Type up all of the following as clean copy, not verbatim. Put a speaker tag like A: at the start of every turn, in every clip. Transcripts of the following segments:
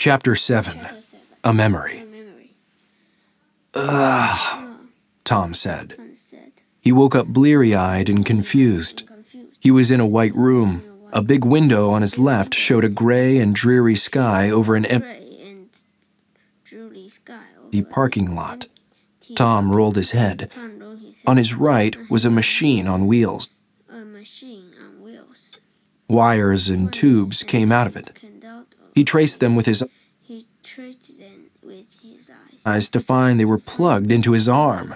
A: Chapter 7. A Memory. Ugh, Tom said. He woke up bleary-eyed and confused. He was in a white room. A big window on his left showed a gray and dreary sky over an empty parking lot. Tom rolled his head. On his right was a machine on wheels. Wires and tubes came out of it. He traced them with his eyes to find they were plugged into his arm.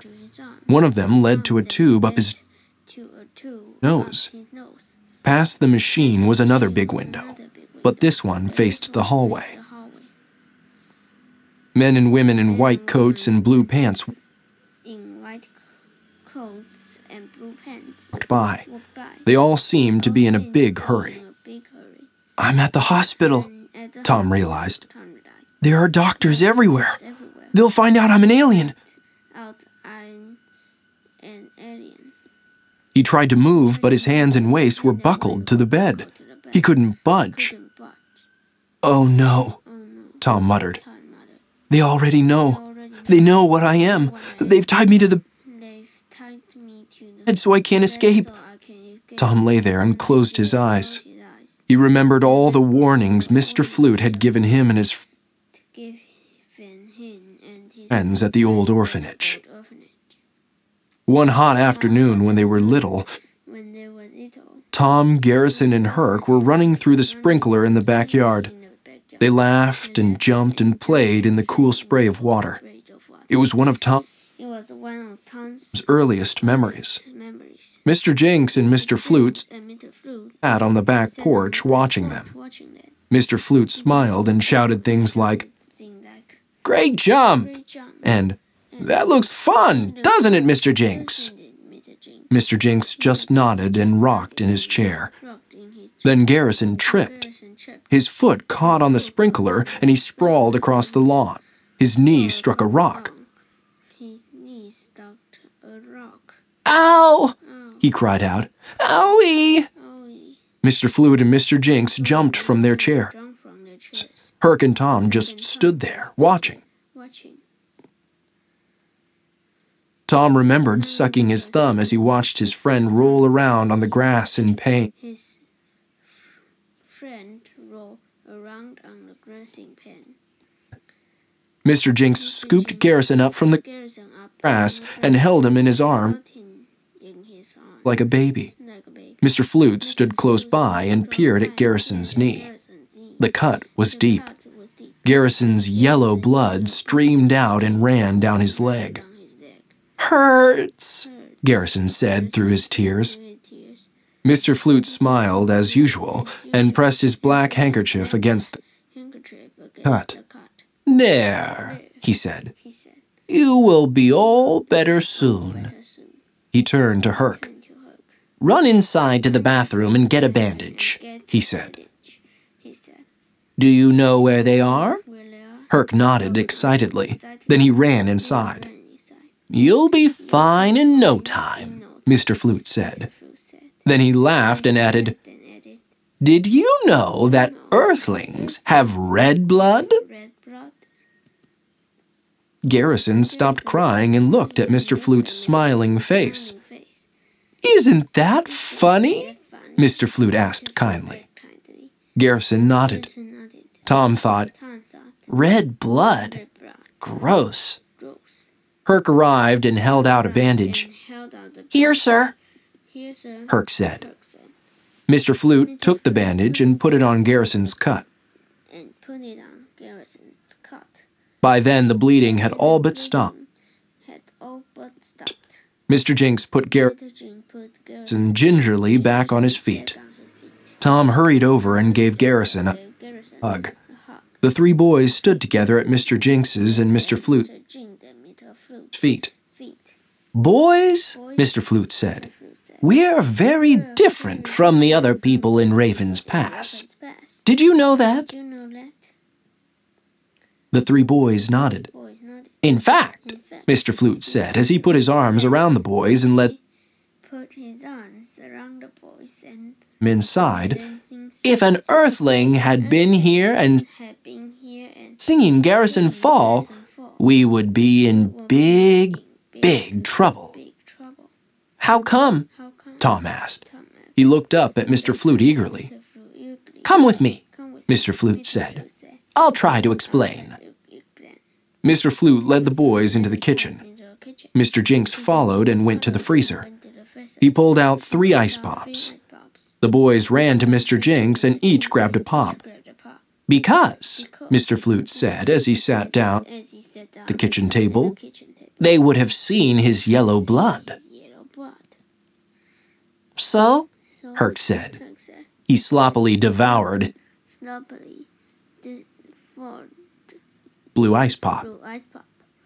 A: One of them led to a tube up his nose. Past the machine was another big window, but this one faced the hallway. Men and women in white coats and blue pants walked by. They all seemed to be in a big hurry. "I'm at the hospital," Tom realized. "There are doctors everywhere. They'll find out I'm an alien." He tried to move, but his hands and waist were buckled to the bed. He couldn't budge. "Oh no," Tom muttered. "They already know. They know what I am. They've tied me to the bed so I can't escape." Tom lay there and closed his eyes. He remembered all the warnings Mr. Flute had given him and his friends at the old orphanage. One hot afternoon when they were little, Tom, Garrison, and Herc were running through the sprinkler in the backyard. They laughed and jumped and played in the cool spray of water. It was one of Tom's earliest memories. Mr. Jinx and Mr. Flute sat on the back porch watching them. Mr. Flute smiled and shouted things like, "Great jump!" and "That looks fun, doesn't it, Mr. Jinx?" Mr. Jinx just nodded and rocked in his chair. Then Garrison tripped. His foot caught on the sprinkler and he sprawled across the lawn. His knee struck a rock. "Ow!" he cried out. "Owie!" Mr. Flute and Mr. Jinx jumped from their chairs. Herc and Tom just stood there, watching. Tom remembered sucking his thumb as he watched his friend roll around on the grass in pain. Mr. Jinx scooped Garrison up from the grass and held him in his arm like a baby. Mr. Flute stood close by and peered at Garrison's knee. The cut was deep. Garrison's yellow blood streamed out and ran down his leg. "Hurts," Garrison said through his tears. Mr. Flute smiled as usual and pressed his black handkerchief against the cut. "There," he said. "You will be all better soon." He turned to Herc. "Run inside to the bathroom and get a bandage," he said. "Do you know where they are?" Herc nodded excitedly. Then he ran inside. "You'll be fine in no time," Mr. Flute said. Then he laughed and added, "Did you know that Earthlings have red blood?" Garrison stopped crying and looked at Mr. Flute's smiling face. "Isn't that funny?" Mr. Flute asked kindly. Garrison nodded. Tom thought, "Red blood? Gross." Herc arrived and held out a bandage. "Here, sir," Herc said. Mr. Flute took the bandage and put it on Garrison's cut. By then, the bleeding had all but stopped. Mr. Jinx put Garrison gingerly back on his feet. Tom hurried over and gave Garrison a hug. The three boys stood together at Mr. Jinx's and Mr. Flute's feet. "Boys," Mr. Flute said, "we're very different from the other people in Raven's Pass. Did you know that?" The three boys nodded. "In fact," Mr. Flute said as he put his arms around the boys and led them inside, If an Earthling had been here and singing Garrison Fall, we would be in big trouble. How come? Tom asked. He looked up at Mr. Flute eagerly. Come with me, Mr. Flute said. I'll try to explain. Mr. Flute led the boys into the kitchen. Mr. Jinx followed and went to the freezer. He pulled out 3 ice pops. The boys ran to Mr. Jinx and each grabbed a pop. Because, Mr. Flute said as he sat down at the kitchen table, they would have seen his yellow blood. So? Herc said. He sloppily devoured blue ice pop.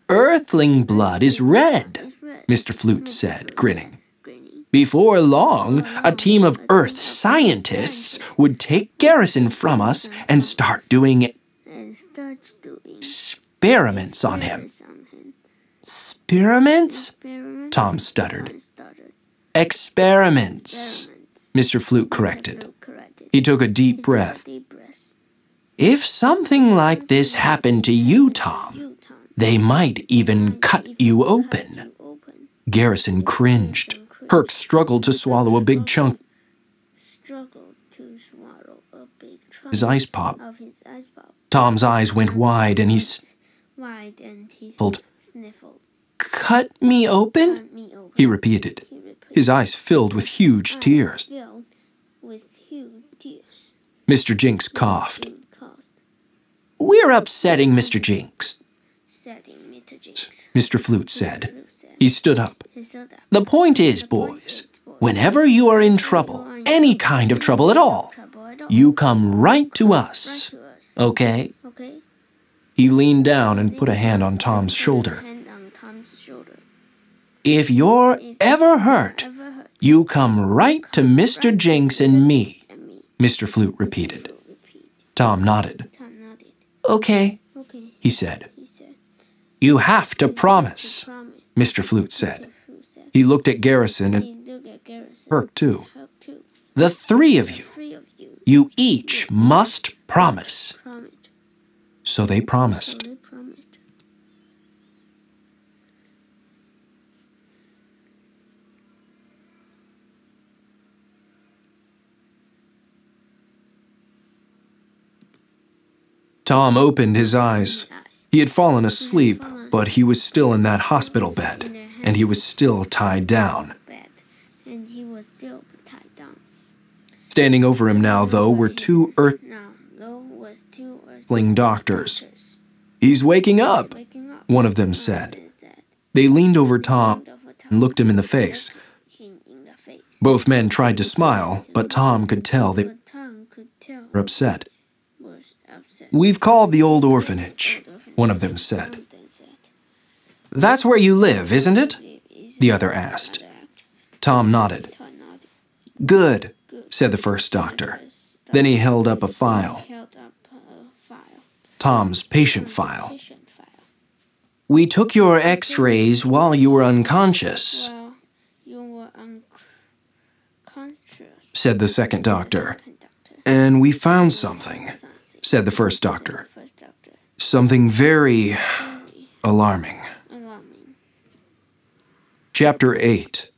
A: Earthling blood is red, Mr. Flute said, grinning. Before long, a team of Earth scientists would take Garrison from us and start doing experiments on him. Experiments? Tom stuttered. Experiments, Mr. Flute corrected. He took a deep breath. If something like this happened to you, Tom, they might even cut you open. Garrison cringed. Herc struggled to swallow a big chunk of his ice pop. Tom's eyes went wide and he sniffled. Cut me open? He repeated. His eyes filled with huge tears. Mr. Jinx coughed. We're upsetting Mr. Jinx, Mr. Flute said. He stood up. The point is, boys, whenever you are in trouble, any kind of trouble at all, you come right to us, okay? He leaned down and put a hand on Tom's shoulder. If you're ever hurt, you come right to Mr. Jinx and me, Mr. Flute repeated. Tom nodded. Okay, he said. You have to promise, Mr. Flute said. He looked at Garrison and Herc too. The 3 of you each must promise. So they promised. Tom opened his eyes. He had fallen asleep, but he was still in that hospital bed, and he was still tied down. Standing over him now, though, were 2 Earthling doctors. He's waking up, one of them said. They leaned over Tom and looked him in the face. Both men tried to smile, but Tom could tell they were upset. We've called the old orphanage, one of them said. That's where you live, isn't it? The other asked. Tom nodded. Good, said the first doctor. Then he held up a file. Tom's patient file. We took your x-rays while you were unconscious, said the second doctor. And we found something, said the first doctor. Something very alarming. Chapter 8.